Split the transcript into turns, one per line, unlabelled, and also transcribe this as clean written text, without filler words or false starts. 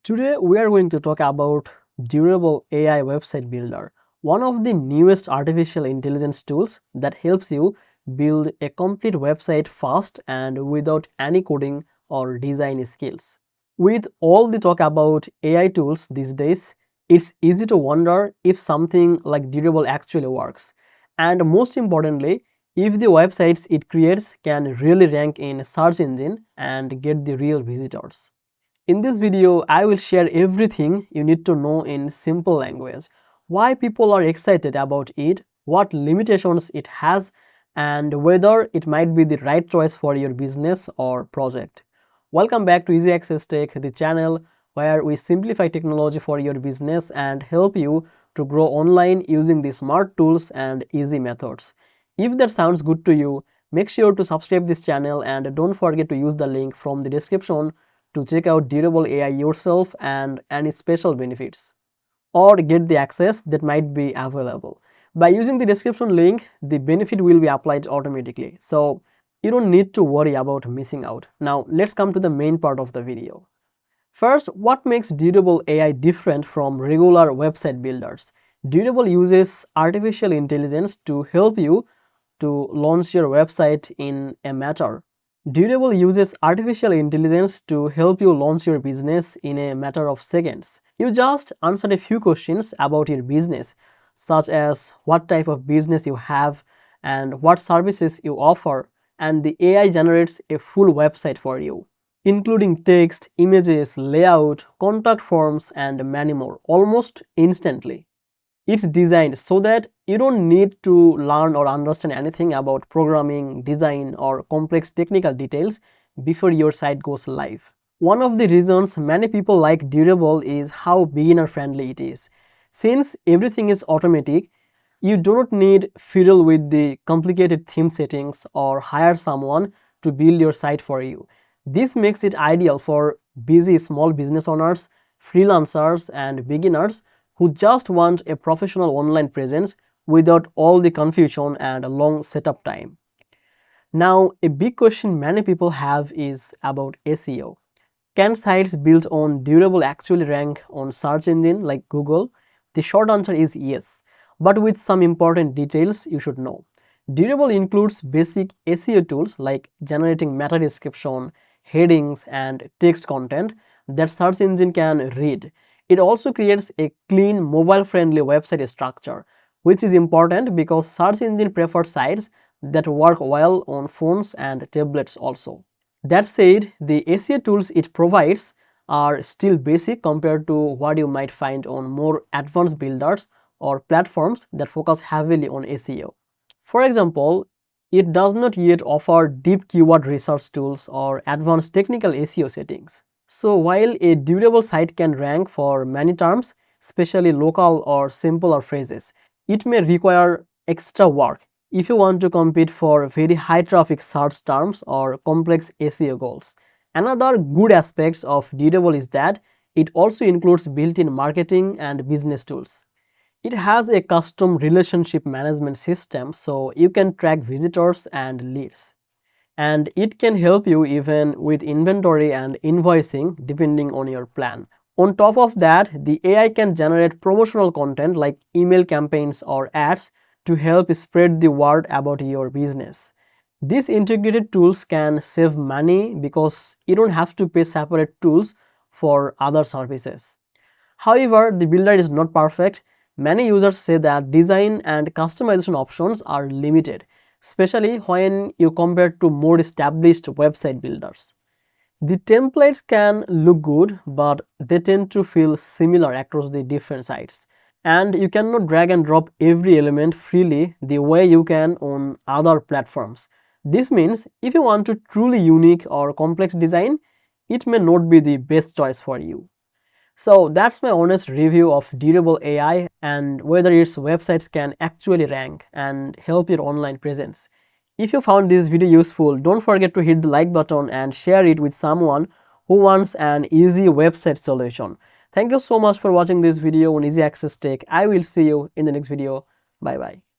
Today we are going to talk about durable AI website builder, one of the newest artificial intelligence tools that helps you build a complete website fast and without any coding or design skills. With all the talk about AI tools these days, it's easy to wonder if something like durable actually works. And most importantly, if the websites it creates can really rank in search engine and get the real visitors. In this video, I will share everything you need to know in simple language, why people are excited about it, what limitations it has, and whether it might be the right choice for your business or project. Welcome back to Easy Access Tech, the channel where we simplify technology for your business and help you to grow online using the smart tools and easy methods. If that sounds good to you, make sure to subscribe this channel and don't forget to use the link from the description to check out durable AI yourself and any special benefits or get the access that might be available. By using the description link, the benefit will be applied automatically. So you don't need to worry about missing out. Now let's come to the main part of the video. First, what makes Durable AI different from regular website builders? Durable uses artificial intelligence to help you to launch your website in a matter. Durable uses artificial intelligence to help you launch your business in a matter of seconds. You just answer a few questions about your business, such as what type of business you have and what services you offer, and the AI generates a full website for you, including text, images, layout, contact forms, and many more, almost instantly. It's designed so that you don't need to learn or understand anything about programming, design, or complex technical details before your site goes live. One of the reasons many people like Durable is how beginner friendly it is. Since everything is automatic, you do not need fiddle with the complicated theme settings or hire someone to build your site for you. This makes it ideal for busy small business owners, freelancers, and beginners who just want a professional online presence without all the confusion and a long setup time. Now, a big question many people have is about SEO. Can sites built on Durable actually rank on search engine like Google? The short answer is yes, but with some important details you should know. Durable includes basic SEO tools like generating meta description, headings, and text content that search engine can read. It also creates a clean mobile-friendly website structure, which is important because search engine prefer sites that work well on phones and tablets also. That said, the SEO tools it provides are still basic compared to what you might find on more advanced builders or platforms that focus heavily on SEO. For example, it does not yet offer deep keyword research tools or advanced technical SEO settings. So while a durable site can rank for many terms, especially local or simpler phrases, it may require extra work if you want to compete for very high traffic search terms or complex SEO goals. Another good aspect of Durable is that it also includes built-in marketing and business tools. It has a custom relationship management system so you can track visitors and leads. And it can help you even with inventory and invoicing depending on your plan. On top of that, the AI can generate promotional content like email campaigns or ads to help spread the word about your business. These integrated tools can save money because you don't have to pay separate tools for other services. However, the builder is not perfect. Many users say that design and customization options are limited, especially when you compare to more established website builders. The templates can look good, but they tend to feel similar across the different sites. And you cannot drag and drop every element freely the way you can on other platforms. This means if you want a truly unique or complex design, it may not be the best choice for you. So that's my honest review of Durable AI and whether its websites can actually rank and help your online presence. If you found this video useful, don't forget to hit the like button and share it with someone who wants an easy website solution. Thank you so much for watching this video on Easy Access Tech. I will see you in the next video. Bye bye.